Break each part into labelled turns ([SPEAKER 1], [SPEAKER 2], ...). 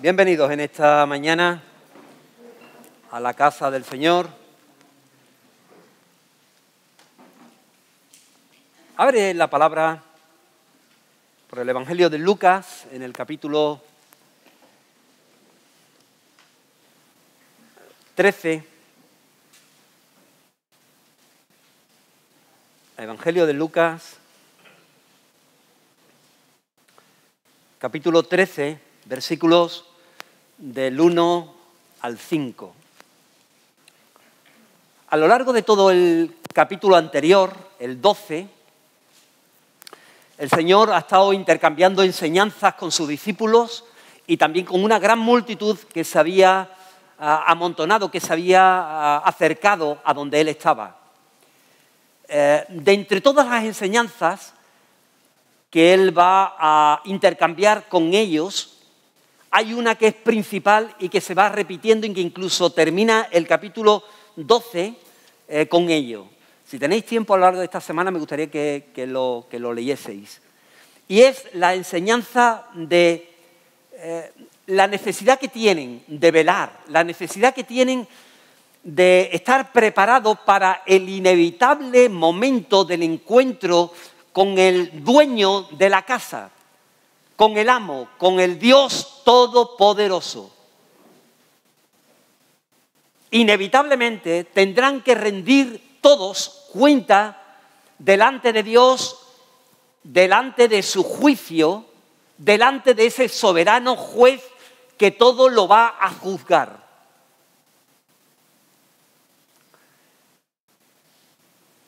[SPEAKER 1] Bienvenidos en esta mañana a la casa del Señor. Abre la palabra por el Evangelio de Lucas en el capítulo 13. Evangelio de Lucas, capítulo 13, versículos del 1 al 5. A lo largo de todo el capítulo anterior, el 12, el Señor ha estado intercambiando enseñanzas con sus discípulos y también con una gran multitud que se había amontonado, que se había acercado a donde Él estaba. De entre todas las enseñanzas que Él va a intercambiar con ellos, hay una que es principal y que se va repitiendo y que incluso termina el capítulo 12 con ello. Si tenéis tiempo a lo largo de esta semana, me gustaría que lo leyeseis. Y es la enseñanza de la necesidad que tienen de velar, la necesidad que tienen de estar preparados para el inevitable momento del encuentro con el dueño de la casa, con el amo, con el Dios Todopoderoso. Inevitablemente tendrán que rendir todos cuenta delante de Dios, delante de su juicio, delante de ese soberano juez que todo lo va a juzgar.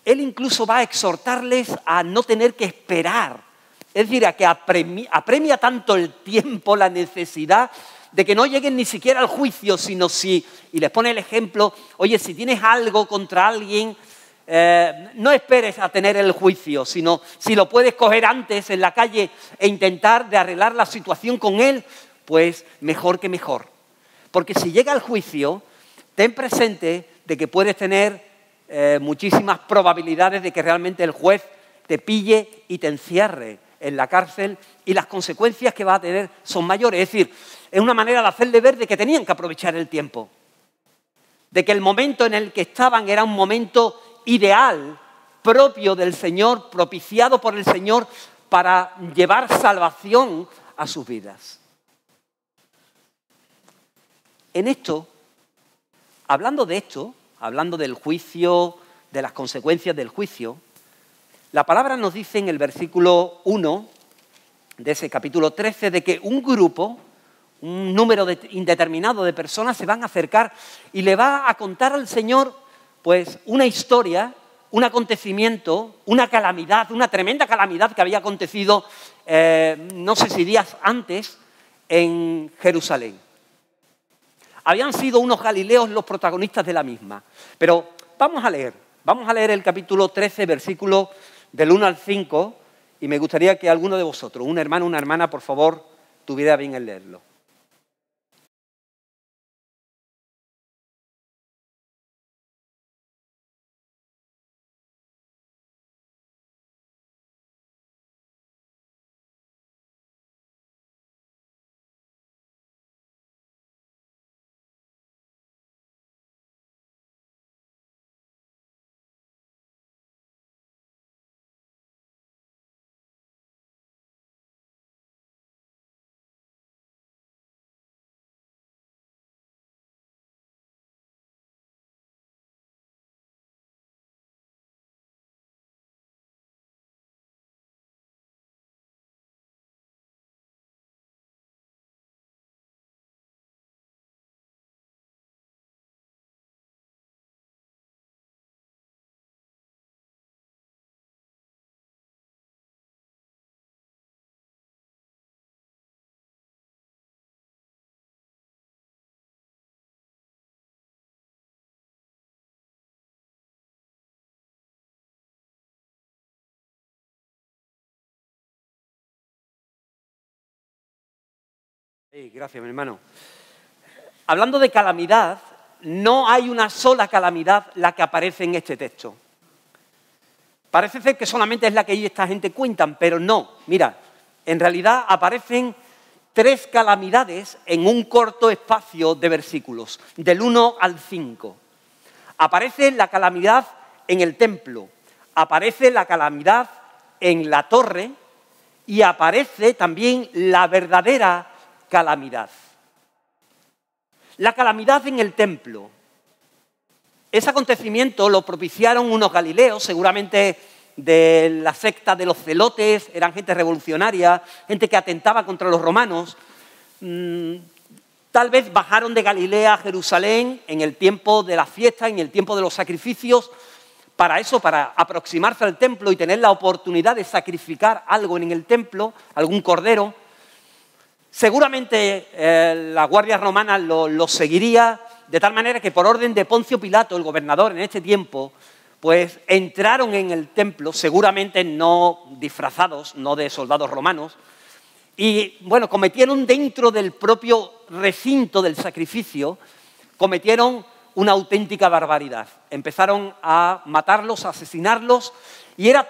[SPEAKER 1] Él incluso va a exhortarles a no tener que esperar. Es decir, a que apremia tanto el tiempo, la necesidad de que no lleguen ni siquiera al juicio, sino y les pone el ejemplo, oye, si tienes algo contra alguien, no esperes a tener el juicio, sino si lo puedes coger antes en la calle e intentar de arreglar la situación con él, pues mejor que mejor. Porque si llega al juicio, ten presente de que puedes tener muchísimas probabilidades de que realmente el juez te pille y te encierre en la cárcel y las consecuencias que va a tener son mayores. Es decir, es una manera de hacerle ver de que tenían que aprovechar el tiempo, de que el momento en el que estaban era un momento ideal, propio del Señor, propiciado por el Señor para llevar salvación a sus vidas. En esto, hablando del juicio, de las consecuencias del juicio, la palabra nos dice en el versículo 1 de ese capítulo 13 de que un grupo, un número indeterminado de personas se van a acercar y le va a contar al Señor pues una historia, un acontecimiento, una calamidad, una tremenda calamidad que había acontecido no sé si días antes en Jerusalén. Habían sido unos galileos los protagonistas de la misma. Pero vamos a leer el capítulo 13, versículo del 1 al 5, y me gustaría que alguno de vosotros, un hermano o una hermana, por favor, tuviera bien el leerlo. Gracias, mi hermano. Hablando de calamidad, no hay una sola calamidad la que aparece en este texto. Parece ser que solamente es la que esta gente cuentan, pero no. Mira, en realidad aparecen 3 calamidades en un corto espacio de versículos, del 1 al 5. Aparece la calamidad en el templo, aparece la calamidad en la torre y aparece también la verdadera calamidad. La calamidad en el templo. Ese acontecimiento lo propiciaron unos galileos, seguramente de la secta de los celotes, eran gente revolucionaria, gente que atentaba contra los romanos. Tal vez bajaron de Galilea a Jerusalén en el tiempo de la fiesta, en el tiempo de los sacrificios, para eso, para aproximarse al templo y tener la oportunidad de sacrificar algo en el templo, algún cordero. Seguramente la guardia romana lo seguiría, de tal manera que por orden de Poncio Pilato, el gobernador en este tiempo, pues entraron en el templo, seguramente no disfrazados, no de soldados romanos, y bueno, cometieron dentro del propio recinto del sacrificio, cometieron una auténtica barbaridad. Empezaron a matarlos, a asesinarlos, y era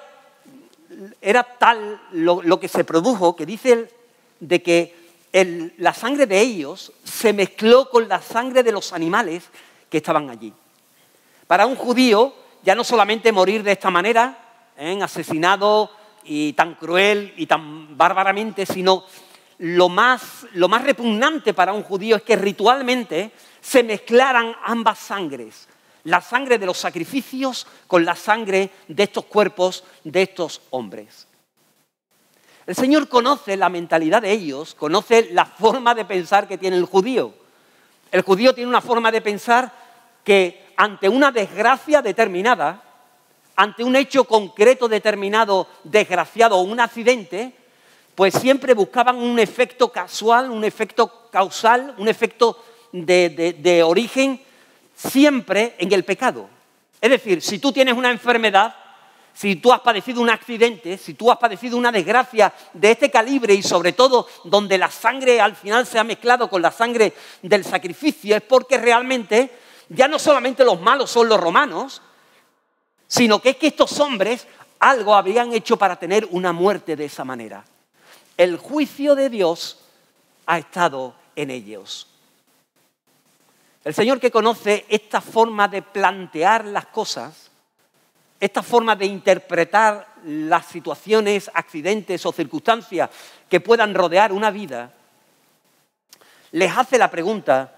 [SPEAKER 1] tal lo que se produjo, que dice de que la sangre de ellos se mezcló con la sangre de los animales que estaban allí. Para un judío, ya no solamente morir de esta manera, asesinado y tan cruel y tan bárbaramente, sino lo más repugnante para un judío es que ritualmente se mezclaran ambas sangres, la sangre de los sacrificios con la sangre de estos cuerpos, de estos hombres. El Señor conoce la mentalidad de ellos, conoce la forma de pensar que tiene el judío. El judío tiene una forma de pensar que ante una desgracia determinada, ante un hecho concreto determinado, desgraciado o un accidente, pues siempre buscaban un efecto casual, un efecto causal, un efecto de origen, siempre en el pecado. Es decir, si tú tienes una enfermedad, si tú has padecido un accidente, si tú has padecido una desgracia de este calibre y sobre todo donde la sangre al final se ha mezclado con la sangre del sacrificio, es porque realmente ya no solamente los malos son los romanos, sino que es que estos hombres algo habían hecho para tener una muerte de esa manera. El juicio de Dios ha estado en ellos. El Señor, que conoce esta forma de plantear las cosas, esta forma de interpretar las situaciones, accidentes o circunstancias que puedan rodear una vida, les hace la pregunta: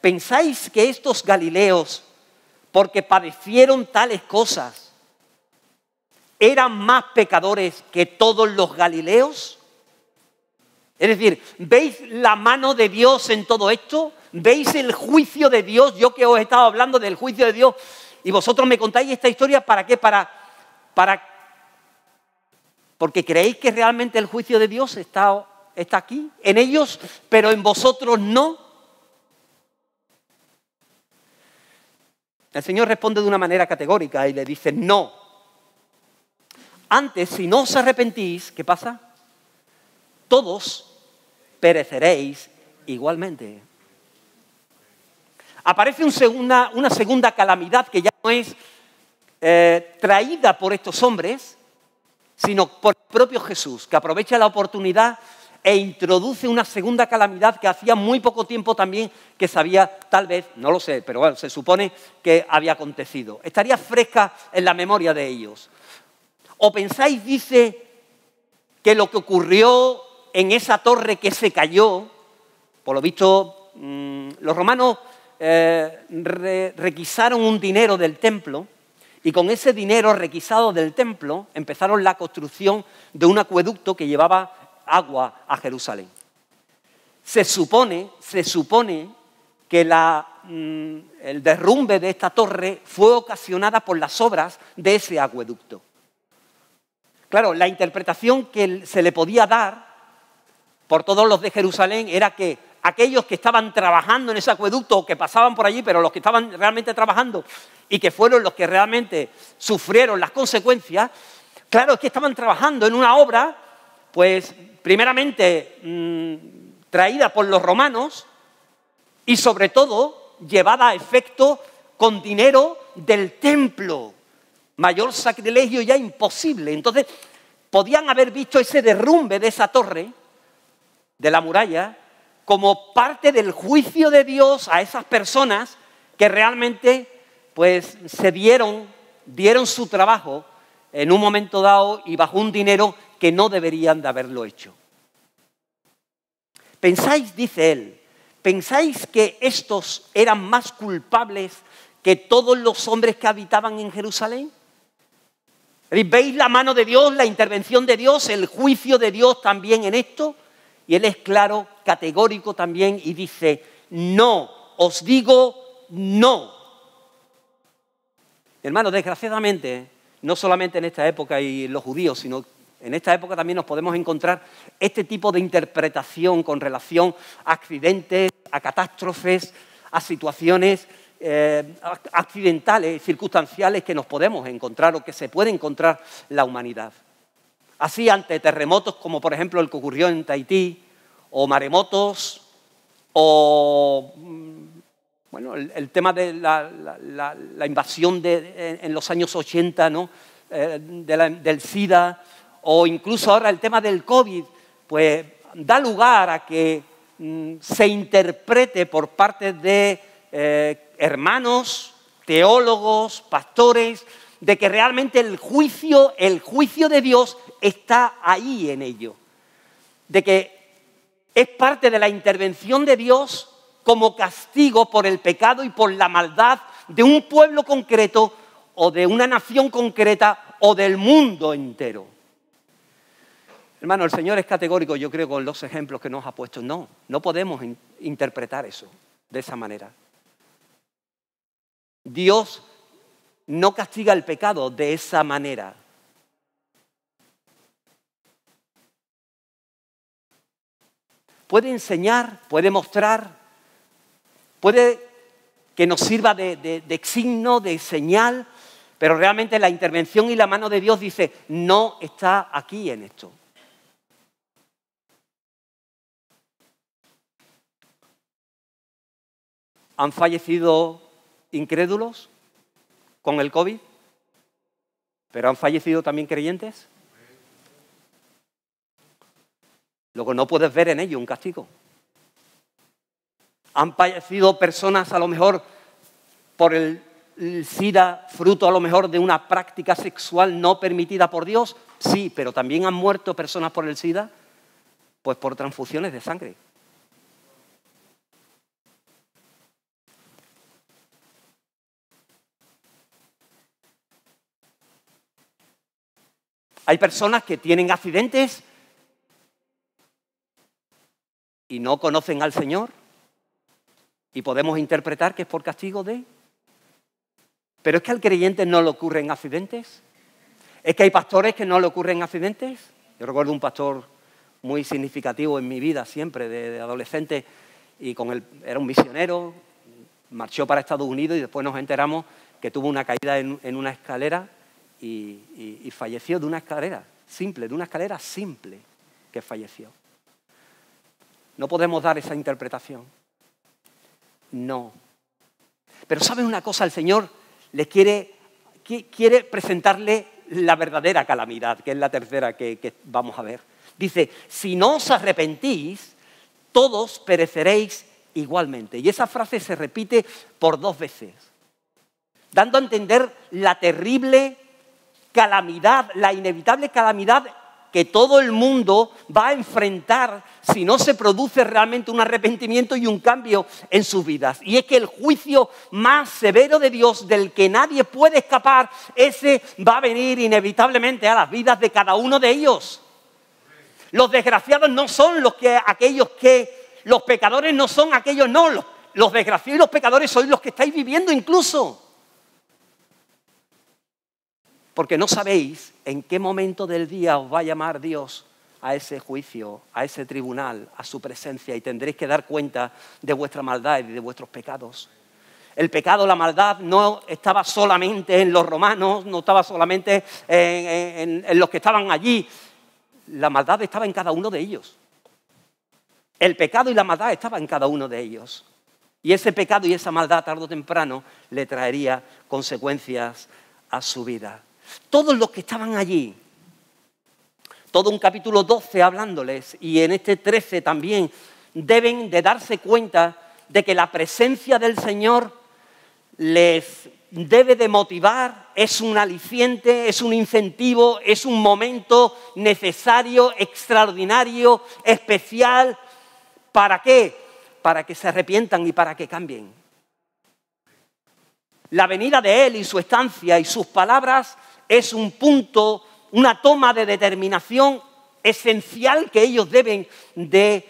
[SPEAKER 1] ¿pensáis que estos galileos, porque padecieron tales cosas, eran más pecadores que todos los galileos? Es decir, ¿veis la mano de Dios en todo esto? ¿Veis el juicio de Dios? Yo que os he estado hablando del juicio de Dios y vosotros me contáis esta historia, ¿para qué? Porque creéis que realmente el juicio de Dios está aquí, en ellos, pero en vosotros no. El Señor responde de una manera categórica y le dice: no. Antes, si no os arrepentís, ¿qué pasa? Todos pereceréis igualmente. Aparece una segunda calamidad que ya no es traída por estos hombres, sino por el propio Jesús, que aprovecha la oportunidad e introduce una segunda calamidad que hacía muy poco tiempo también que sabía, tal vez, no lo sé, pero bueno, se supone que había acontecido. Estaría fresca en la memoria de ellos. ¿O pensáis, dice, que lo que ocurrió en esa torre que se cayó, por lo visto, los romanos requisaron un dinero del templo y con ese dinero requisado del templo empezaron la construcción de un acueducto que llevaba agua a Jerusalén? Se supone que el derrumbe de esta torre fue ocasionada por las obras de ese acueducto. Claro, la interpretación que se le podía dar por todos los de Jerusalén era que aquellos que estaban trabajando en ese acueducto o que pasaban por allí, pero los que estaban realmente trabajando y que fueron los que realmente sufrieron las consecuencias, claro, es que estaban trabajando en una obra, pues primeramente traída por los romanos y sobre todo llevada a efecto con dinero del templo. Mayor sacrilegio ya imposible. Entonces, podían haber visto ese derrumbe de esa torre de la muralla como parte del juicio de Dios a esas personas que realmente pues se dieron su trabajo en un momento dado y bajo un dinero que no deberían de haberlo hecho. ¿Pensáis, dice él, pensáis que estos eran más culpables que todos los hombres que habitaban en Jerusalén? ¿Veis la mano de Dios, la intervención de Dios, el juicio de Dios también en esto? Y él es claro, categórico también y dice, no, os digo no. Hermanos, desgraciadamente, no solamente en esta época y los judíos, sino en esta época también nos podemos encontrar este tipo de interpretación con relación a accidentes, a catástrofes, a situaciones accidentales, circunstanciales que nos podemos encontrar o que se puede encontrar la humanidad. Así, ante terremotos como por ejemplo el que ocurrió en Tahití, o maremotos, o bueno, el tema de la invasión en los años 80, ¿no? Del SIDA, o incluso ahora el tema del COVID, pues da lugar a que se interprete por parte de hermanos, teólogos, pastores, de que realmente el juicio de Dios está ahí en ello. De que es parte de la intervención de Dios como castigo por el pecado y por la maldad de un pueblo concreto o de una nación concreta o del mundo entero. Hermano, el Señor es categórico, yo creo, con los ejemplos que nos ha puesto. No podemos interpretar eso de esa manera. Dios no castiga el pecado de esa manera. Puede enseñar, puede mostrar, puede que nos sirva de signo, de señal, pero realmente la intervención y la mano de Dios dice, no está aquí en esto. ¿Han fallecido incrédulos con el COVID? ¿Pero han fallecido también creyentes? Luego no puedes ver en ello un castigo. ¿Han fallecido personas a lo mejor por el SIDA, fruto a lo mejor de una práctica sexual no permitida por Dios? Sí, pero también han muerto personas por el SIDA, pues por transfusiones de sangre. Hay personas que tienen accidentes y no conocen al Señor y podemos interpretar que es por castigo de... Pero es que al creyente no le ocurren accidentes. Es que hay pastores que no le ocurren accidentes. Yo recuerdo un pastor muy significativo en mi vida siempre, de adolescente, y era un misionero, marchó para Estados Unidos y después nos enteramos que tuvo una caída en una escalera y falleció de una escalera simple que falleció. No podemos dar esa interpretación. No. Pero ¿sabes una cosa? El Señor les quiere presentarle la verdadera calamidad, que es la tercera que vamos a ver. Dice, si no os arrepentís, todos pereceréis igualmente. Y esa frase se repite por 2 veces, dando a entender la terrible calamidad, la inevitable calamidad que todo el mundo va a enfrentar si no se produce realmente un arrepentimiento y un cambio en sus vidas. Y es que el juicio más severo de Dios, del que nadie puede escapar, ese va a venir inevitablemente a las vidas de cada uno de ellos. Los desgraciados no son los pecadores no son aquellos, no. Los desgraciados y los pecadores sois los que estáis viviendo incluso. Porque no sabéis en qué momento del día os va a llamar Dios a ese juicio, a ese tribunal, a su presencia, y tendréis que dar cuenta de vuestra maldad y de vuestros pecados. El pecado, la maldad, no estaba solamente en los romanos, no estaba solamente en los que estaban allí. La maldad estaba en cada uno de ellos. El pecado y la maldad estaban en cada uno de ellos. Y ese pecado y esa maldad, tarde o temprano, le traería consecuencias a su vida. Todos los que estaban allí, todo un capítulo 12 hablándoles, y en este 13 también, deben de darse cuenta de que la presencia del Señor les debe de motivar, es un aliciente, es un incentivo, es un momento necesario, extraordinario, especial. ¿Para qué? Para que se arrepientan y para que cambien. La venida de Él y su estancia y sus palabras es un punto, una toma de determinación esencial que ellos deben de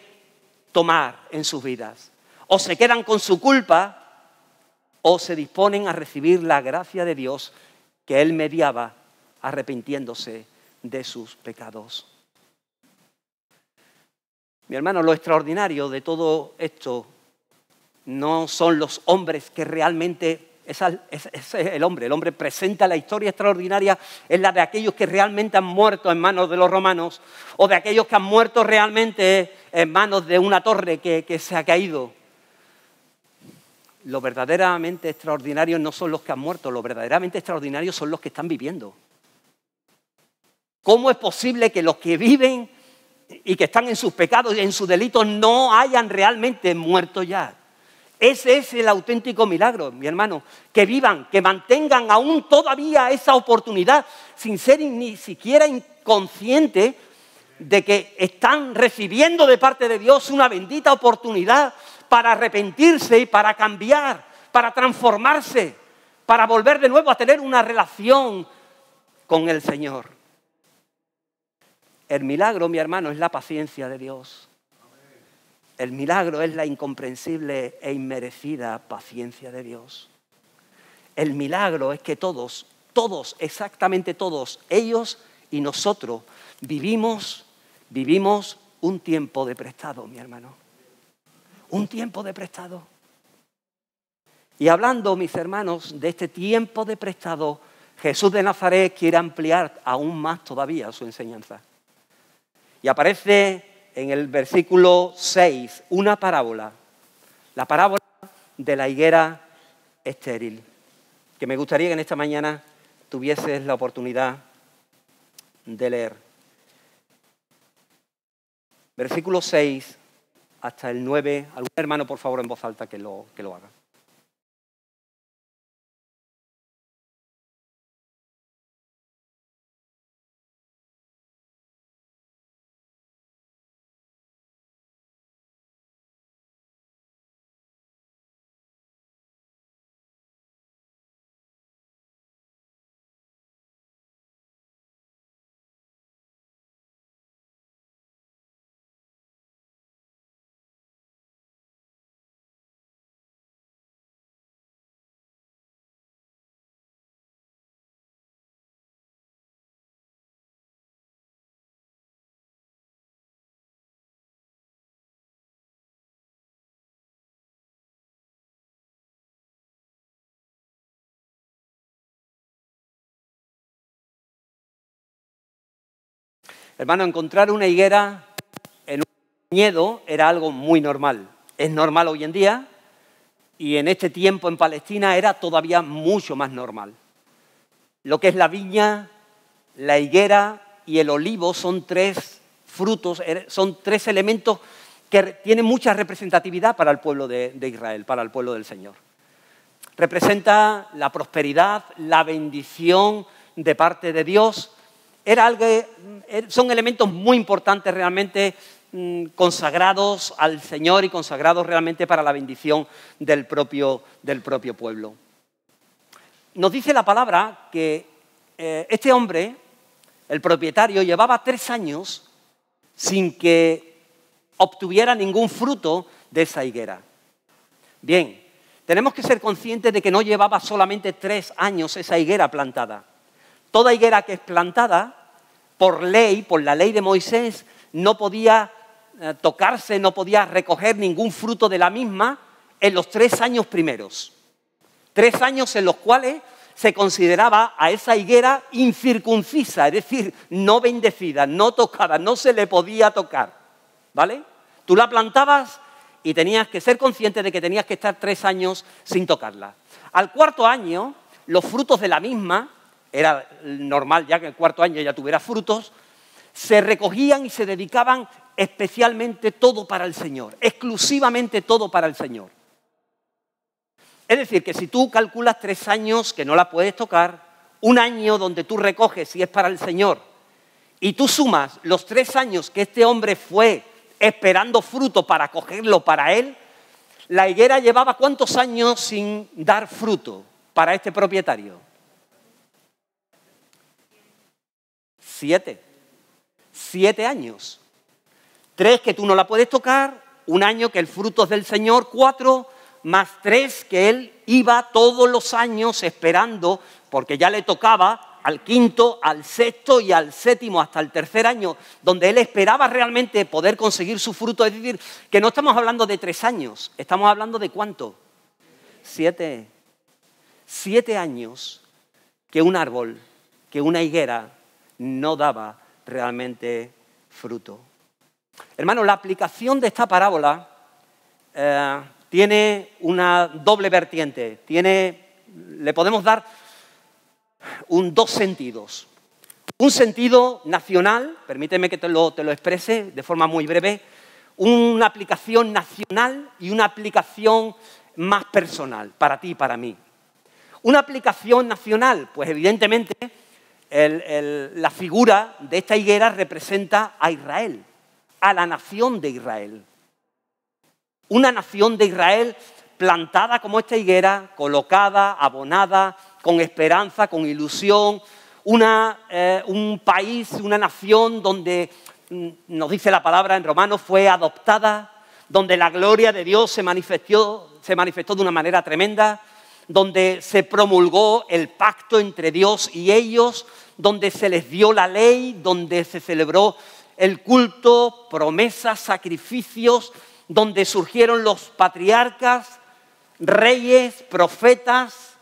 [SPEAKER 1] tomar en sus vidas. O se quedan con su culpa o se disponen a recibir la gracia de Dios que Él mediaba arrepintiéndose de sus pecados. Mi hermano, lo extraordinario de todo esto no son los hombres que realmente... Es el hombre presenta la historia extraordinaria, es la de aquellos que realmente han muerto en manos de los romanos o de aquellos que han muerto realmente en manos de una torre que se ha caído. Lo verdaderamente extraordinario no son los que han muerto, lo verdaderamente extraordinario son los que están viviendo. ¿Cómo es posible que los que viven y que están en sus pecados y en sus delitos no hayan realmente muerto ya? Ese es el auténtico milagro, mi hermano, que vivan, que mantengan aún todavía esa oportunidad sin ser ni siquiera inconscientes de que están recibiendo de parte de Dios una bendita oportunidad para arrepentirse y para cambiar, para transformarse, para volver de nuevo a tener una relación con el Señor. El milagro, mi hermano, es la paciencia de Dios. El milagro es la incomprensible e inmerecida paciencia de Dios. El milagro es que todos, exactamente todos, ellos y nosotros, vivimos un tiempo de prestado, mi hermano. Un tiempo de prestado. Y hablando, mis hermanos, de este tiempo de prestado, Jesús de Nazaret quiere ampliar aún más todavía su enseñanza. Y aparece en el versículo 6 una parábola, la parábola de la higuera estéril, que me gustaría que en esta mañana tuvieses la oportunidad de leer. Versículo 6 hasta el 9. Algún hermano, por favor, en voz alta que lo haga. Hermano, encontrar una higuera en un viñedo era algo muy normal. Es normal hoy en día y en este tiempo en Palestina era todavía mucho más normal. Lo que es la viña, la higuera y el olivo son tres frutos, son tres elementos que tienen mucha representatividad para el pueblo de Israel, para el pueblo del Señor. Representa la prosperidad, la bendición de parte de Dios. Son elementos muy importantes realmente consagrados al Señor y consagrados realmente para la bendición del propio pueblo. Nos dice la palabra que este hombre, el propietario, llevaba 3 años sin que obtuviera ningún fruto de esa higuera. Bien, tenemos que ser conscientes de que no llevaba solamente 3 años esa higuera plantada. Toda higuera que es plantada, por ley, por la ley de Moisés, no podía tocarse, no podía recoger ningún fruto de la misma en los 3 años primeros. 3 años en los cuales se consideraba a esa higuera incircuncisa, es decir, no bendecida, no tocada, no se le podía tocar, ¿vale? Tú la plantabas y tenías que ser consciente de que tenías que estar 3 años sin tocarla. Al 4º año, los frutos de la misma, era normal ya que el 4º año ya tuviera frutos, se recogían y se dedicaban especialmente todo para el Señor, exclusivamente todo para el Señor. Es decir, que si tú calculas 3 años que no la puedes tocar, 1 año donde tú recoges y es para el Señor, y tú sumas los 3 años que este hombre fue esperando fruto para cogerlo para él, la higuera llevaba ¿cuántos años sin dar fruto para este propietario? 7. 7 años. 3 que tú no la puedes tocar, 1 año que el fruto es del Señor, 4, más 3 que él iba todos los años esperando, porque ya le tocaba al 5º, al 6º y al 7º, hasta el 3er año, donde él esperaba realmente poder conseguir su fruto. Es decir, que no estamos hablando de 3 años, estamos hablando de ¿cuánto? 7. 7 años que un árbol, que una higuera no daba realmente fruto. Hermanos, la aplicación de esta parábola tiene una doble vertiente. Le podemos dar 2 sentidos. Un sentido nacional, permíteme que te lo exprese de forma muy breve, una aplicación nacional y una aplicación más personal, para ti y para mí. Una aplicación nacional, pues evidentemente la figura de esta higuera representa a Israel, a la nación de Israel. Una nación de Israel plantada como esta higuera, colocada, abonada, con esperanza, con ilusión. Un país, una nación donde, nos dice la palabra en Romanos, fue adoptada, donde la gloria de Dios se manifestó de una manera tremenda, donde se promulgó el pacto entre Dios y ellos, donde se les dio la ley, donde se celebró el culto, promesas, sacrificios, donde surgieron los patriarcas, reyes, profetas,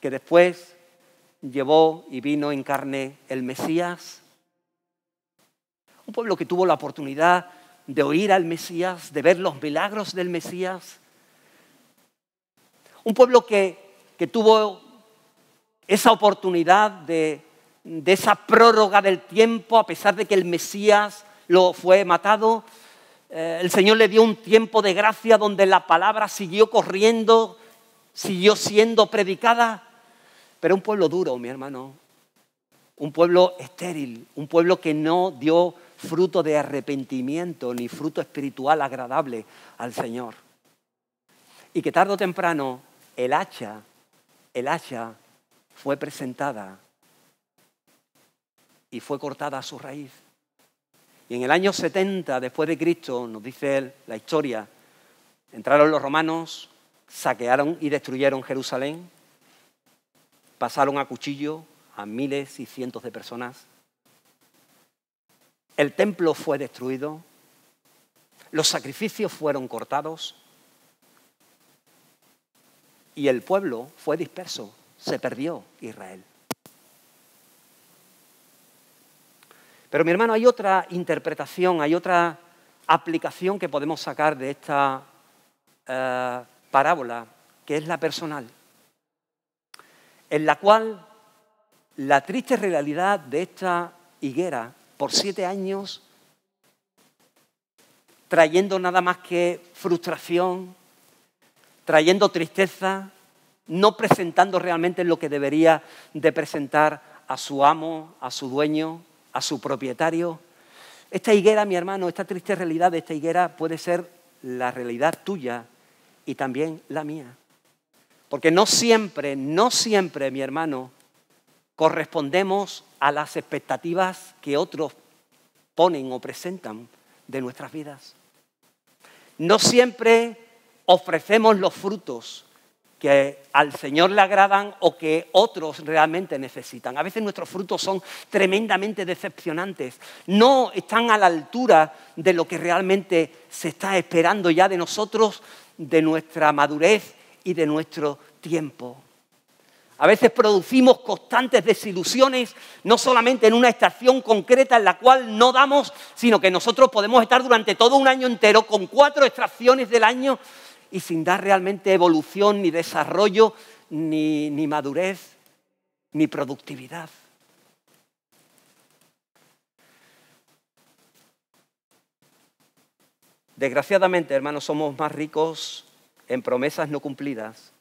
[SPEAKER 1] que después llevó y vino en carne el Mesías. Un pueblo que tuvo la oportunidad de oír al Mesías, de ver los milagros del Mesías. Un pueblo que tuvo esa oportunidad de esa prórroga del tiempo, a pesar de que el Mesías lo fue matado. El Señor le dio un tiempo de gracia donde la palabra siguió corriendo, siguió siendo predicada. Pero un pueblo duro, mi hermano. Un pueblo estéril, un pueblo que no dio fruto de arrepentimiento ni fruto espiritual agradable al Señor. Y que tarde o temprano el hacha fue presentada y fue cortada a su raíz. Y en el año 70 después de Cristo, nos dice la historia, entraron los romanos, saquearon y destruyeron Jerusalén, pasaron a cuchillo a miles y cientos de personas. El templo fue destruido, los sacrificios fueron cortados y el pueblo fue disperso, se perdió Israel. Pero mi hermano, hay otra interpretación, hay otra aplicación que podemos sacar de esta parábola, que es la personal, en la cual la triste realidad de esta higuera, por 7 años, trayendo nada más que frustración, trayendo tristeza, no presentando realmente lo que debería de presentar a su amo, a su dueño, a su propietario. Esta higuera, mi hermano, esta triste realidad de esta higuera puede ser la realidad tuya y también la mía. Porque no siempre, mi hermano, correspondemos a las expectativas que otros ponen o presentan de nuestras vidas. No siempre ofrecemos los frutos que al Señor le agradan o que otros realmente necesitan. A veces nuestros frutos son tremendamente decepcionantes. No están a la altura de lo que realmente se está esperando ya de nosotros, de nuestra madurez y de nuestro tiempo. A veces producimos constantes desilusiones, no solamente en una estación concreta en la cual no damos, sino que nosotros podemos estar durante todo un año entero con 4 estaciones del año y sin dar realmente evolución, ni desarrollo, ni madurez, ni productividad. Desgraciadamente, hermanos, somos más ricos en promesas no cumplidas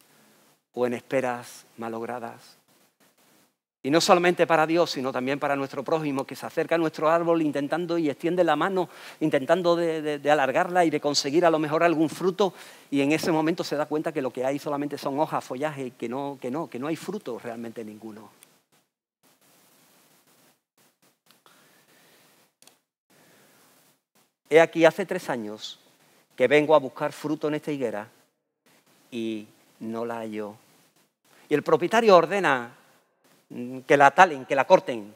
[SPEAKER 1] o en esperas malogradas. Y no solamente para Dios, sino también para nuestro prójimo, que se acerca a nuestro árbol intentando y extiende la mano, intentando de alargarla y de conseguir a lo mejor algún fruto, y en ese momento se da cuenta que lo que hay solamente son hojas, follaje, y que no hay fruto realmente ninguno. He aquí, hace 3 años que vengo a buscar fruto en esta higuera y no la hallo. Y el propietario ordena que la talen, que la corten.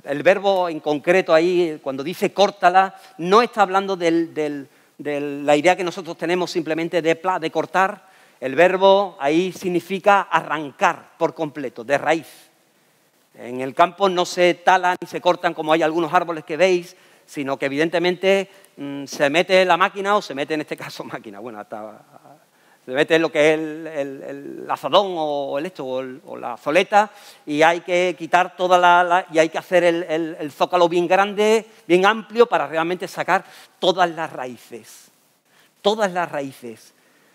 [SPEAKER 1] El verbo en concreto ahí, cuando dice córtala, no está hablando de la idea que nosotros tenemos simplemente de cortar. El verbo ahí significa arrancar por completo, de raíz. En el campo no se talan ni se cortan como hay algunos árboles que veis, sino que evidentemente se mete la máquina, o se mete en este caso máquina, bueno, hasta se mete lo que es el azadón o la zoleta, y hay que quitar y hay que hacer el zócalo bien grande, bien amplio, para realmente sacar todas las raíces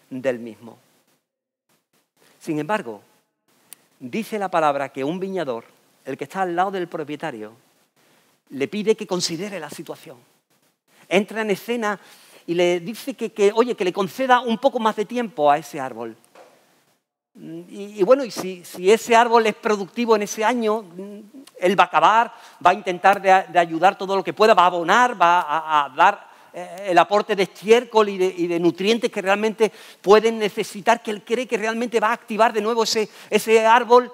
[SPEAKER 1] del mismo. Sin embargo, dice la palabra que un viñador, el que está al lado del propietario, le pide que considere la situación. Entra en escena y le dice que le conceda un poco más de tiempo a ese árbol. Y bueno, y si ese árbol es productivo en ese año, él va a acabar, va a intentar de ayudar todo lo que pueda, va a abonar, va a dar el aporte de estiércol y de nutrientes que realmente pueden necesitar, que él cree que realmente va a activar de nuevo ese árbol.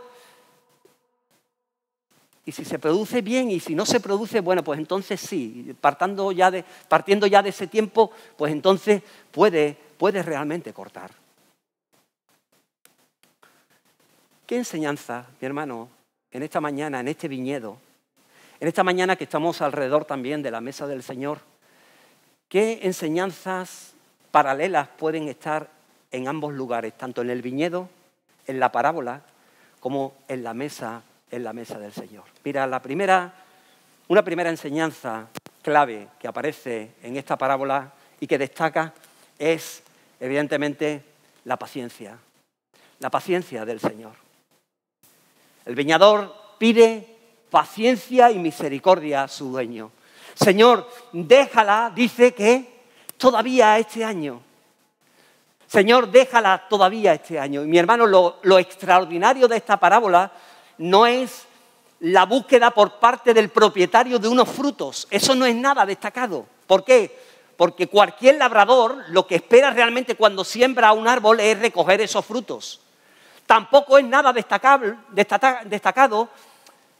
[SPEAKER 1] Y si se produce bien, y si no se produce, bueno, pues entonces sí, partiendo ya de ese tiempo, pues entonces puede realmente cortar. ¿Qué enseñanza, mi hermano, en esta mañana, en este viñedo, en esta mañana que estamos alrededor también de la mesa del Señor, qué enseñanzas paralelas pueden estar en ambos lugares, tanto en el viñedo, en la parábola, como en la mesa del Señor? Mira, una primera enseñanza clave que aparece en esta parábola y que destaca es, evidentemente, la paciencia del Señor. El viñador pide paciencia y misericordia a su dueño. Señor, déjala, dice, que todavía este año. Señor, déjala todavía este año. Y mi hermano, lo extraordinario de esta parábola no es la búsqueda por parte del propietario de unos frutos. Eso no es nada destacado. ¿Por qué? Porque cualquier labrador lo que espera realmente cuando siembra un árbol es recoger esos frutos. Tampoco es nada destacado,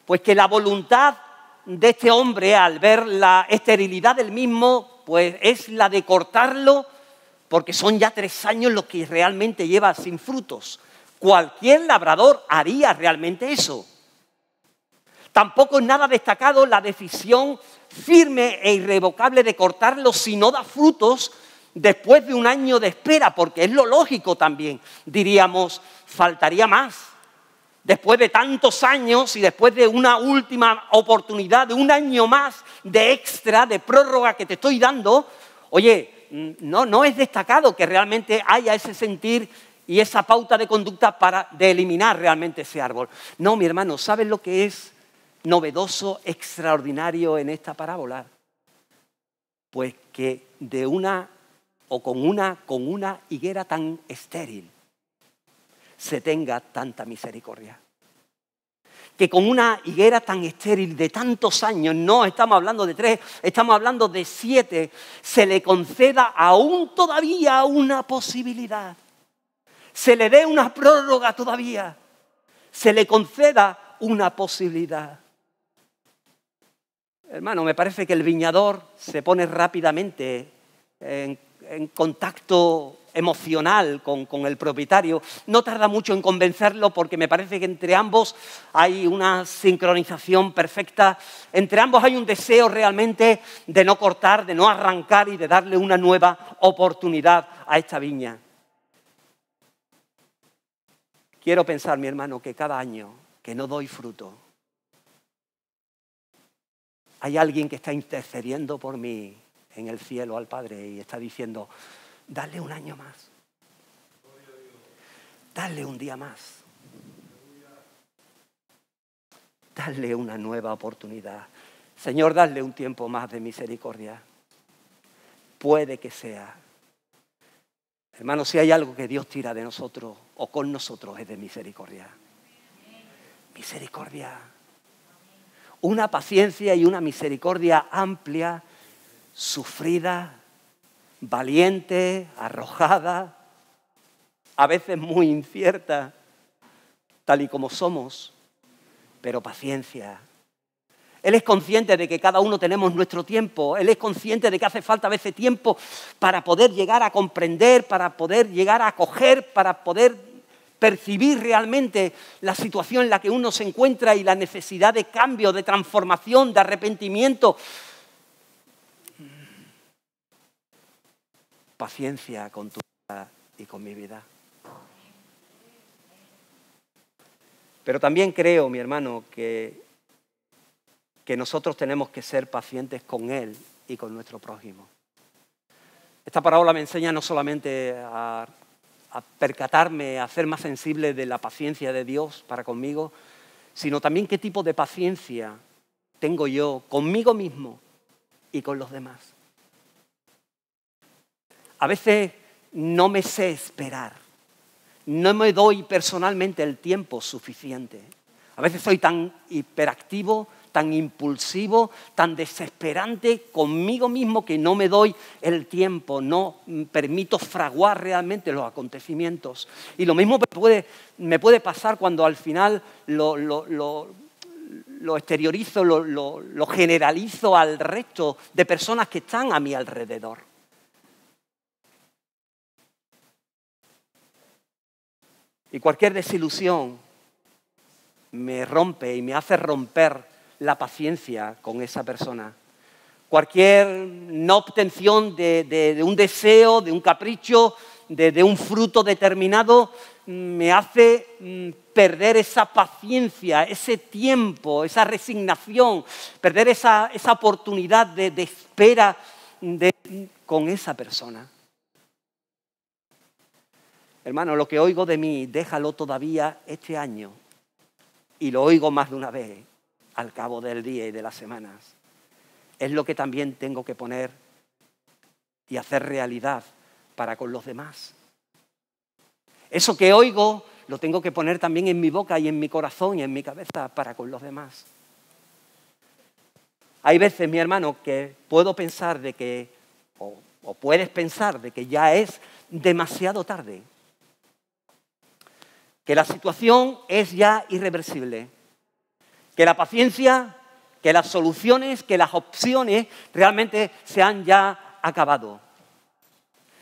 [SPEAKER 1] pues que la voluntad de este hombre, al ver la esterilidad del mismo, pues es la de cortarlo, porque son ya 3 años los que realmente lleva sin frutos. Cualquier labrador haría realmente eso. Tampoco es nada destacado la decisión firme e irrevocable de cortarlo si no da frutos después de 1 año de espera, porque es lo lógico también. Diríamos, faltaría más. Después de tantos años y después de una última oportunidad, de 1 año más de extra, de prórroga que te estoy dando, oye, no es destacado que realmente haya ese sentir y esa pauta de conducta de eliminar realmente ese árbol. No, mi hermano, ¿sabes lo que es novedoso, extraordinario en esta parábola? Pues que con una higuera tan estéril se tenga tanta misericordia. Que con una higuera tan estéril de tantos años, no estamos hablando de 3, estamos hablando de 7, se le conceda aún todavía una posibilidad. Se le dé una prórroga todavía. Se le conceda una posibilidad. Hermano, me parece que el viñador se pone rápidamente en contacto emocional con el propietario. No tarda mucho en convencerlo, porque me parece que entre ambos hay una sincronización perfecta. Entre ambos hay un deseo realmente de no cortar, de no arrancar y de darle una nueva oportunidad a esta viña. Quiero pensar, mi hermano, que cada año que no doy fruto, hay alguien que está intercediendo por mí en el cielo al Padre y está diciendo, dale un año más. Dale un día más. Dale una nueva oportunidad. Señor, dale un tiempo más de misericordia. Puede que sea. Hermano, si hay algo que Dios tira de nosotros o con nosotros es de misericordia. Misericordia. Una paciencia y una misericordia amplia, sufrida, valiente, arrojada, a veces muy incierta, tal y como somos, pero paciencia. Él es consciente de que cada uno tenemos nuestro tiempo. Él es consciente de que hace falta a veces tiempo para poder llegar a comprender, para poder llegar a acoger, para poder percibir realmente la situación en la que uno se encuentra y la necesidad de cambio, de transformación, de arrepentimiento. Paciencia con tu vida y con mi vida. Pero también creo, mi hermano, que nosotros tenemos que ser pacientes con Él y con nuestro prójimo. Esta parábola me enseña no solamente a percatarme, a ser más sensible de la paciencia de Dios para conmigo, sino también qué tipo de paciencia tengo yo conmigo mismo y con los demás. A veces no me sé esperar, no me doy personalmente el tiempo suficiente. A veces soy tan hiperactivo, tan impulsivo, tan desesperante conmigo mismo que no me doy el tiempo, no permito fraguar realmente los acontecimientos. Y lo mismo me puede pasar cuando al final lo exteriorizo, lo generalizo al resto de personas que están a mi alrededor. Y cualquier desilusión me rompe y me hace romper la paciencia con esa persona. Cualquier no obtención de un deseo, de un capricho, de un fruto determinado, me hace perder esa paciencia, ese tiempo, esa resignación, perder esa oportunidad de espera con esa persona. Hermano, lo que oigo de mí, déjalo todavía este año. Y lo oigo más de una vez al cabo del día y de las semanas. Es lo que también tengo que poner y hacer realidad para con los demás. Eso que oigo lo tengo que poner también en mi boca y en mi corazón y en mi cabeza para con los demás. Hay veces, mi hermano, que puedo pensar de que, o puedes pensar de que ya es demasiado tarde. Que la situación es ya irreversible, que la paciencia, que las soluciones, que las opciones realmente se han ya acabado,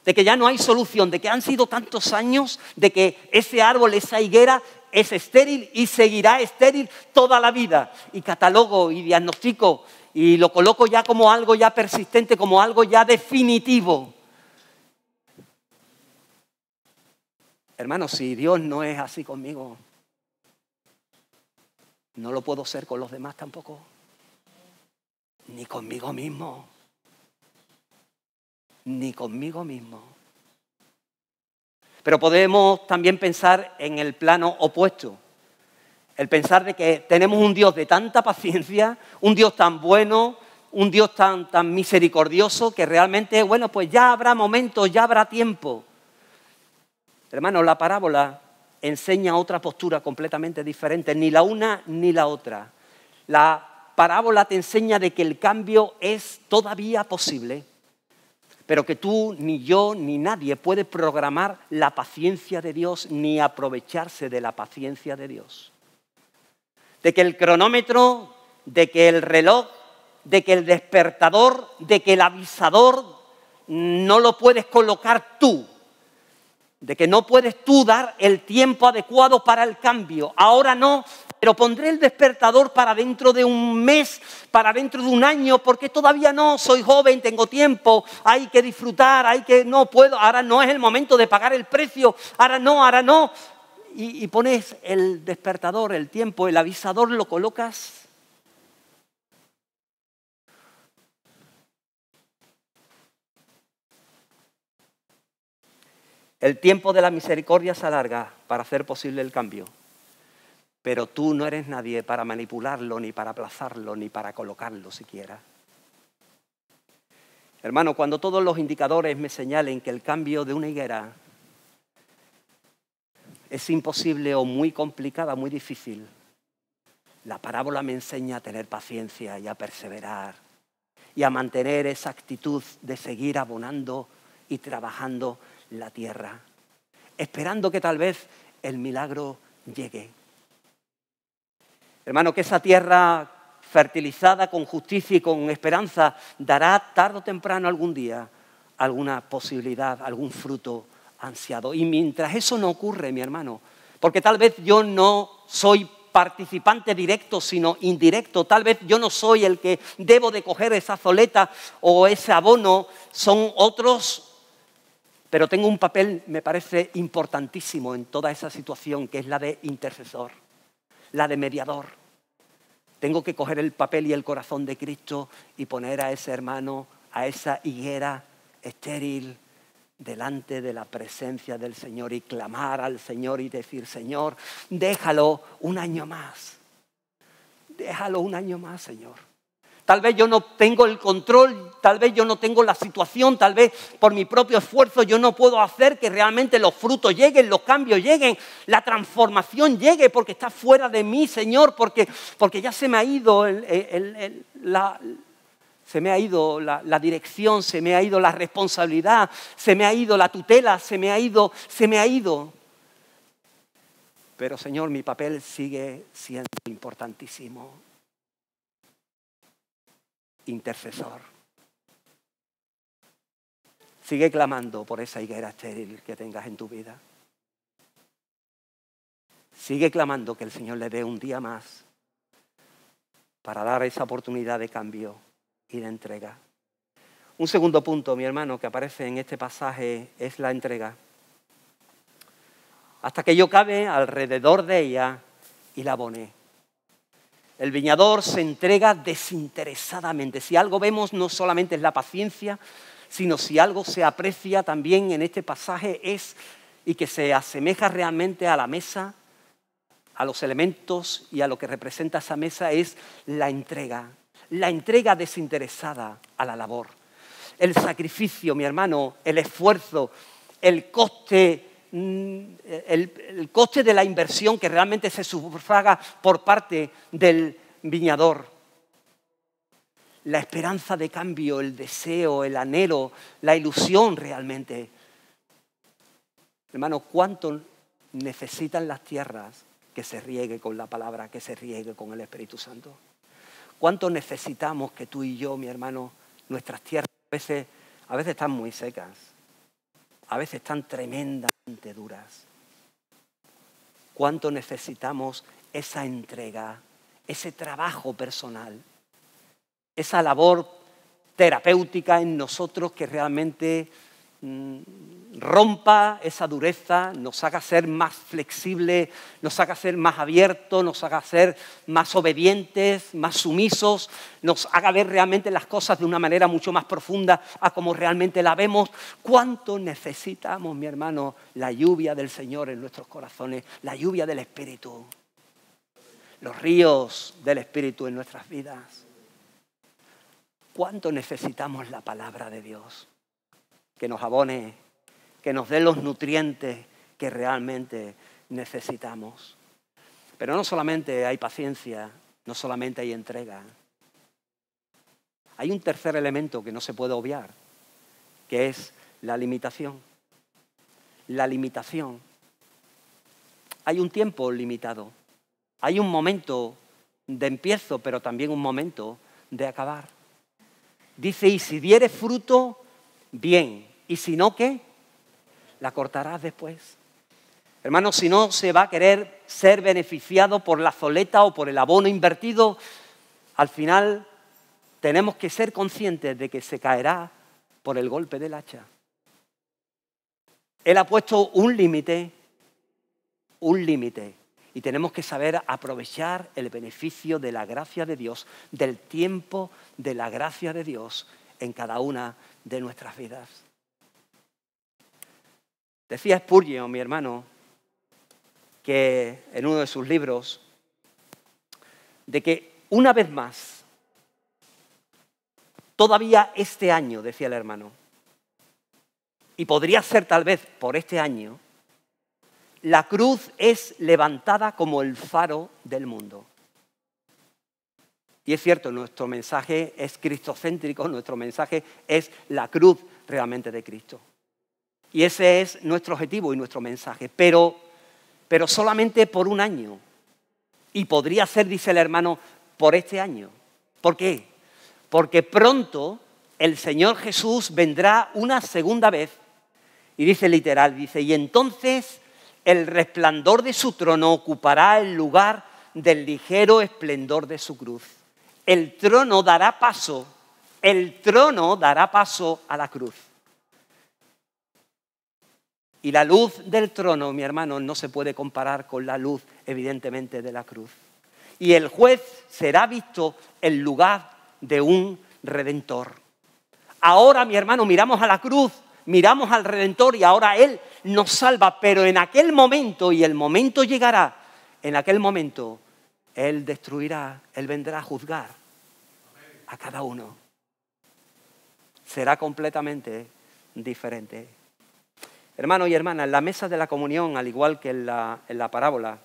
[SPEAKER 1] de que ya no hay solución, de que han sido tantos años, de que ese árbol, esa higuera es estéril y seguirá estéril toda la vida. Y catalogo y diagnostico y lo coloco ya como algo ya persistente, como algo ya definitivo. Hermanos, si Dios no es así conmigo, no lo puedo ser con los demás tampoco, ni conmigo mismo, ni conmigo mismo. Pero podemos también pensar en el plano opuesto, el pensar de que tenemos un Dios de tanta paciencia, un Dios tan bueno, un Dios tan misericordioso, que realmente, bueno, pues ya habrá momentos, ya habrá tiempo. Hermanos, la parábola enseña otra postura completamente diferente, ni la una ni la otra. La parábola te enseña de que el cambio es todavía posible, pero que tú, ni yo, ni nadie puede programar la paciencia de Dios ni aprovecharse de la paciencia de Dios. De que el cronómetro, de que el reloj, de que el despertador, de que el avisador no lo puedes colocar tú. De que no puedes tú dar el tiempo adecuado para el cambio. Ahora no, pero pondré el despertador para dentro de un mes, para dentro de un año, porque todavía no, soy joven, tengo tiempo, hay que disfrutar, no puedo, ahora no es el momento de pagar el precio, ahora no. Y pones el despertador, el tiempo, el avisador, lo colocas. El tiempo de la misericordia se alarga para hacer posible el cambio. Pero tú no eres nadie para manipularlo, ni para aplazarlo, ni para colocarlo siquiera. Hermano, cuando todos los indicadores me señalen que el cambio de una higuera es imposible o muy complicada, muy difícil, la parábola me enseña a tener paciencia y a perseverar y a mantener esa actitud de seguir abonando y trabajando la tierra, esperando que tal vez el milagro llegue. Hermano, que esa tierra fertilizada con justicia y con esperanza dará tarde o temprano algún día alguna posibilidad, algún fruto ansiado. Y mientras eso no ocurre, mi hermano, porque tal vez yo no soy participante directo, sino indirecto, tal vez yo no soy el que debo de coger esa zoleta o ese abono, son otros, pero tengo un papel, me parece, importantísimo en toda esa situación, que es la de intercesor, la de mediador. Tengo que coger el papel y el corazón de Cristo y poner a ese hermano, a esa higuera estéril, delante de la presencia del Señor y clamar al Señor y decir: Señor, déjalo un año más. Déjalo un año más, Señor. Tal vez yo no tengo el control, tal vez yo no tengo la situación, tal vez por mi propio esfuerzo yo no puedo hacer que realmente los frutos lleguen, los cambios lleguen, la transformación llegue, porque está fuera de mí, Señor, porque ya se me ha ido la dirección, se me ha ido la responsabilidad, se me ha ido la tutela, se me ha ido. Pero, Señor, mi papel sigue siendo importantísimo. Intercesor. Sigue clamando por esa higuera estéril que tengas en tu vida. Sigue clamando que el Señor le dé un día más para dar esa oportunidad de cambio y de entrega. Un segundo punto, mi hermano, que aparece en este pasaje es la entrega. Hasta que yo cabe alrededor de ella y la aboné. El viñador se entrega desinteresadamente. Si algo vemos no solamente es la paciencia, sino si algo se aprecia también en este pasaje es, y que se asemeja realmente a la mesa, a los elementos y a lo que representa esa mesa, es la entrega desinteresada a la labor. El sacrificio, mi hermano, el esfuerzo, el coste de la inversión que realmente se sufraga por parte del viñador. La esperanza de cambio, el deseo, el anhelo, la ilusión realmente. Hermano, ¿cuánto necesitan las tierras que se riegue con la palabra, que se riegue con el Espíritu Santo? ¿Cuánto necesitamos que tú y yo, mi hermano, nuestras tierras a veces están muy secas, a veces están tremendamente duras? ¿Cuánto necesitamos esa entrega, ese trabajo personal, esa labor terapéutica en nosotros que realmente rompa esa dureza, nos haga ser más flexibles, nos haga ser más abiertos, nos haga ser más obedientes, más sumisos, nos haga ver realmente las cosas de una manera mucho más profunda a como realmente la vemos? ¿Cuánto necesitamos, mi hermano, la lluvia del Señor en nuestros corazones, la lluvia del Espíritu, los ríos del Espíritu en nuestras vidas? ¿Cuánto necesitamos la palabra de Dios? Que nos abone, que nos dé los nutrientes que realmente necesitamos. Pero no solamente hay paciencia, no solamente hay entrega. Hay un tercer elemento que no se puede obviar, que es la limitación. La limitación. Hay un tiempo limitado. Hay un momento de empiezo, pero también un momento de acabar. Dice: y si diere fruto, bien. Y si no, ¿qué? La cortarás después. Hermano, si no se va a querer ser beneficiado por la zoleta o por el abono invertido, al final tenemos que ser conscientes de que se caerá por el golpe del hacha. Él ha puesto un límite, y tenemos que saber aprovechar el beneficio de la gracia de Dios, del tiempo de la gracia de Dios en cada una de nuestras vidas. Decía Spurgeon, mi hermano, que en uno de sus libros, de que una vez más, todavía este año, decía el hermano, y podría ser tal vez por este año, la cruz es levantada como el faro del mundo. Y es cierto, nuestro mensaje es cristocéntrico, nuestro mensaje es la cruz realmente de Cristo. Y ese es nuestro objetivo y nuestro mensaje, pero solamente por un año. Y podría ser, dice el hermano, por este año. ¿Por qué? Porque pronto el Señor Jesús vendrá una segunda vez. Y dice literal, dice, y entonces el resplandor de su trono ocupará el lugar del ligero esplendor de su cruz. El trono dará paso a la cruz. Y la luz del trono, mi hermano, no se puede comparar con la luz, evidentemente, de la cruz. Y el juez será visto en lugar de un redentor. Ahora, mi hermano, miramos a la cruz, miramos al Redentor y ahora Él nos salva, pero en aquel momento, y el momento llegará, en aquel momento Él destruirá, Él vendrá a juzgar a cada uno. Será completamente diferente. Hermanos y hermanas, en la mesa de la comunión, al igual que en la parábola,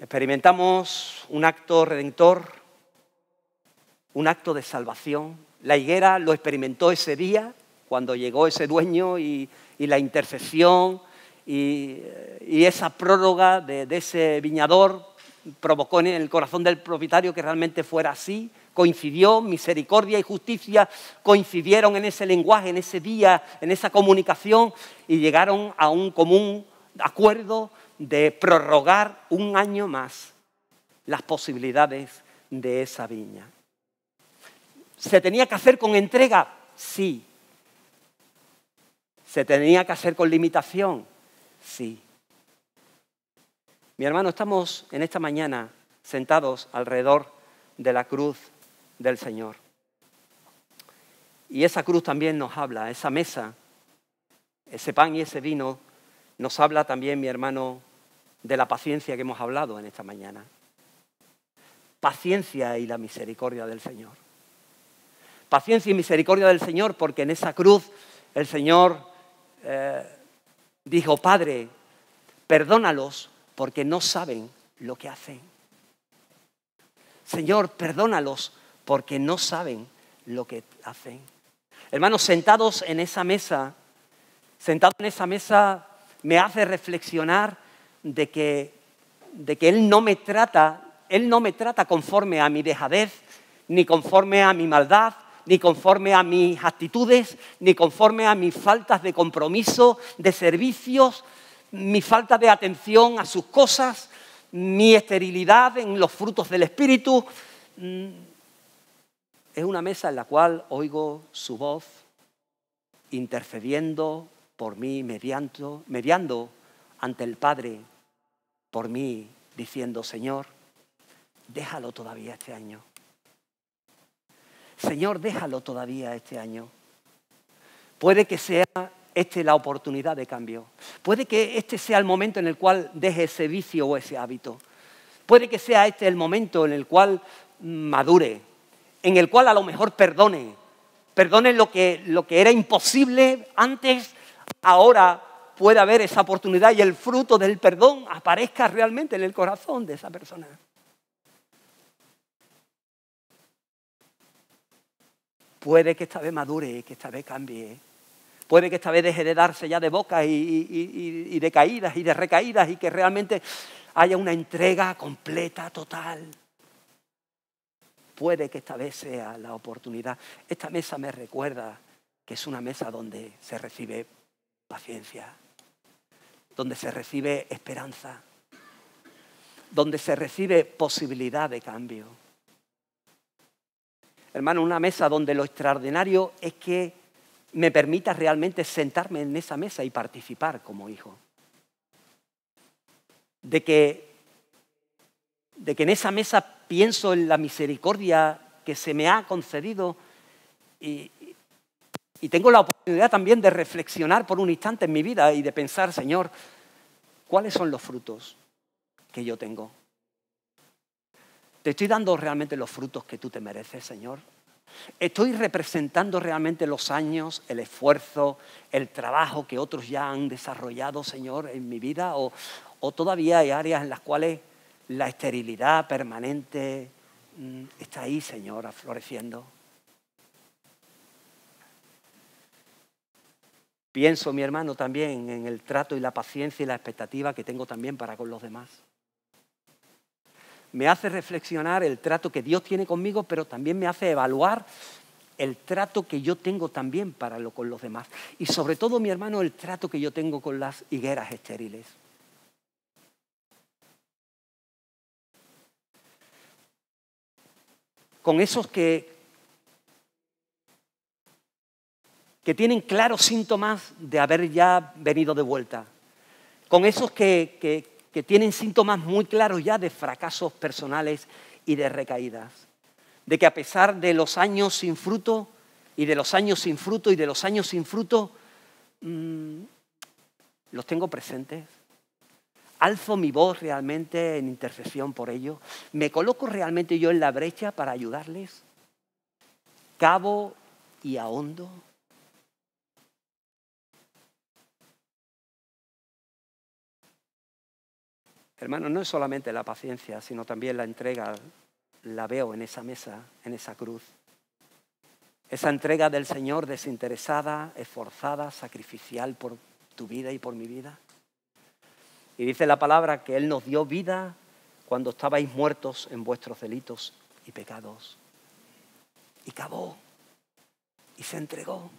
[SPEAKER 1] experimentamos un acto redentor, un acto de salvación. La higuera lo experimentó ese día, cuando llegó ese dueño y la intercesión y esa prórroga de ese viñador provocó en el corazón del propietario que realmente fuera así. Coincidió, misericordia y justicia coincidieron en ese lenguaje, en ese día, en esa comunicación y llegaron a un común acuerdo de prorrogar un año más las posibilidades de esa viña. ¿Se tenía que hacer con entrega? Sí. ¿Se tenía que hacer con limitación? Sí. Mi hermano, estamos en esta mañana sentados alrededor de la cruz del Señor. Y esa cruz también nos habla, esa mesa, ese pan y ese vino, nos habla también, mi hermano, de la paciencia que hemos hablado en esta mañana. Paciencia y la misericordia del Señor. Paciencia y misericordia del Señor, porque en esa cruz el Señor dijo, Padre, perdónalos porque no saben lo que hacen. Señor, perdónalos porque no saben lo que hacen. Hermanos, sentados en esa mesa, me hace reflexionar de que Él no me trata conforme a mi dejadez, ni conforme a mi maldad, ni conforme a mis actitudes, ni conforme a mis faltas de compromiso, de servicios, mi falta de atención a sus cosas, mi esterilidad en los frutos del Espíritu. Es una mesa en la cual oigo su voz intercediendo por mí, mediando ante el Padre por mí, diciendo, Señor, déjalo todavía este año. Señor, déjalo todavía este año. Puede que sea la oportunidad de cambio. Puede que este sea el momento en el cual deje ese vicio o ese hábito. Puede que sea el momento en el cual madure, en el cual a lo mejor perdone lo que era imposible antes, ahora puede haber esa oportunidad y el fruto del perdón aparezca realmente en el corazón de esa persona. Puede que esta vez madure, que esta vez cambie. Puede que esta vez deje de darse ya de boca y de caídas y de recaídas y que realmente haya una entrega completa, total. Puede que esta vez sea la oportunidad. Esta mesa me recuerda que es una mesa donde se recibe paciencia, donde se recibe esperanza, donde se recibe posibilidad de cambio. Hermano, una mesa donde lo extraordinario es que me permita realmente sentarme en esa mesa y participar como hijo. De que en esa mesa pienso en la misericordia que se me ha concedido y Y tengo la oportunidad también de reflexionar por un instante en mi vida y de pensar, Señor, ¿cuáles son los frutos que yo tengo? ¿Te estoy dando realmente los frutos que tú te mereces, Señor? ¿Estoy representando realmente los años, el esfuerzo, el trabajo que otros ya han desarrollado, Señor, en mi vida? ¿O todavía hay áreas en las cuales la esterilidad permanente está ahí, Señor, floreciendo? Pienso, mi hermano, también en el trato y la paciencia y la expectativa que tengo también para con los demás. Me hace reflexionar el trato que Dios tiene conmigo, pero también me hace evaluar el trato que yo tengo también con los demás. Y sobre todo, mi hermano, el trato que yo tengo con las higueras estériles. Con esos que tienen claros síntomas de haber ya venido de vuelta. Con esos que tienen síntomas muy claros ya de fracasos personales y de recaídas. De que a pesar de los años sin fruto, y de los años sin fruto, y de los años sin fruto, los tengo presentes. Alzo mi voz realmente en intercesión por ellos. Me coloco realmente yo en la brecha para ayudarles. Cavo y ahondo. Hermano, no es solamente la paciencia, sino también la entrega. La veo en esa mesa, en esa cruz. Esa entrega del Señor desinteresada, esforzada, sacrificial por tu vida y por mi vida. Y dice la palabra que Él nos dio vida cuando estabais muertos en vuestros delitos y pecados. Y cavó, y se entregó,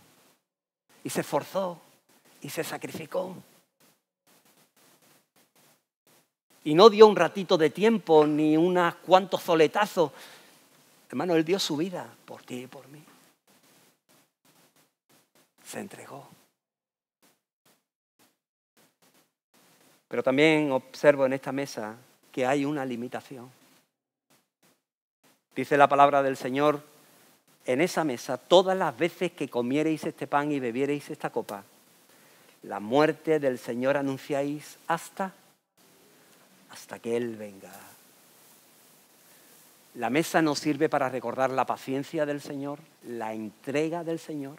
[SPEAKER 1] y se esforzó, y se sacrificó. Y no dio un ratito de tiempo ni unos cuantos zoletazos. Hermano, Él dio su vida por ti y por mí. Se entregó. Pero también observo en esta mesa que hay una limitación. Dice la palabra del Señor, en esa mesa, todas las veces que comiereis este pan y bebiereis esta copa, la muerte del Señor anunciáis hasta que Él venga. La mesa nos sirve para recordar la paciencia del Señor, la entrega del Señor,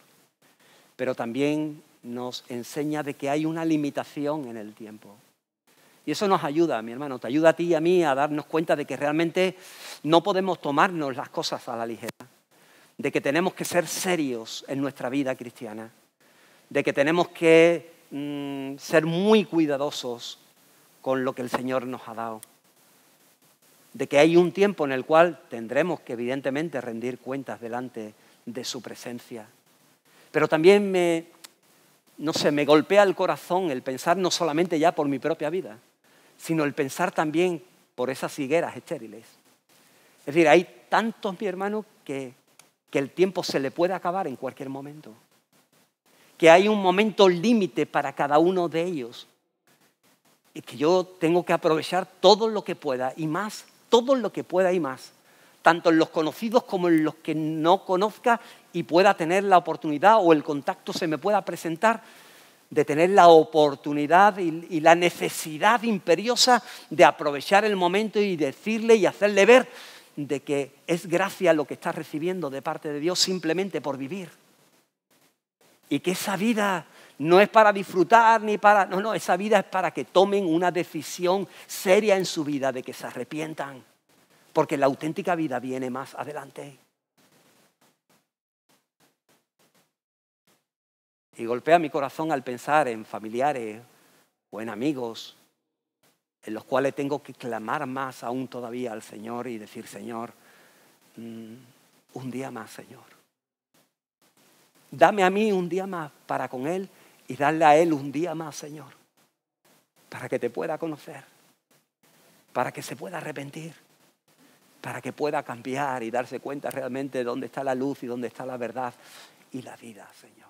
[SPEAKER 1] pero también nos enseña de que hay una limitación en el tiempo. Y eso nos ayuda, mi hermano, te ayuda a ti y a mí a darnos cuenta de que realmente no podemos tomarnos las cosas a la ligera, de que tenemos que ser serios en nuestra vida cristiana, de que tenemos que ser muy cuidadosos con lo que el Señor nos ha dado, de que hay un tiempo en el cual tendremos que evidentemente rendir cuentas delante de su presencia. Pero también me golpea el corazón el pensar no solamente ya por mi propia vida, sino el pensar también por esas higueras estériles. Es decir, hay tantos, mi hermano, que el tiempo se le puede acabar en cualquier momento, que hay un momento límite para cada uno de ellos, y que yo tengo que aprovechar todo lo que pueda y más, todo lo que pueda y más, tanto en los conocidos como en los que no conozca y pueda tener la oportunidad o el contacto se me pueda presentar, de tener la oportunidad y la necesidad imperiosa de aprovechar el momento y decirle y hacerle ver de que es gracia lo que está recibiendo de parte de Dios simplemente por vivir. Y que esa vida no es para disfrutar ni para... No, esa vida es para que tomen una decisión seria en su vida, de que se arrepientan. Porque la auténtica vida viene más adelante. Y golpea mi corazón al pensar en familiares o en amigos en los cuales tengo que clamar más aún todavía al Señor y decir, Señor, un día más, Señor. Dame a mí un día más para con Él y darle a Él un día más, Señor, para que te pueda conocer, para que se pueda arrepentir, para que pueda cambiar y darse cuenta realmente de dónde está la luz y dónde está la verdad y la vida, Señor.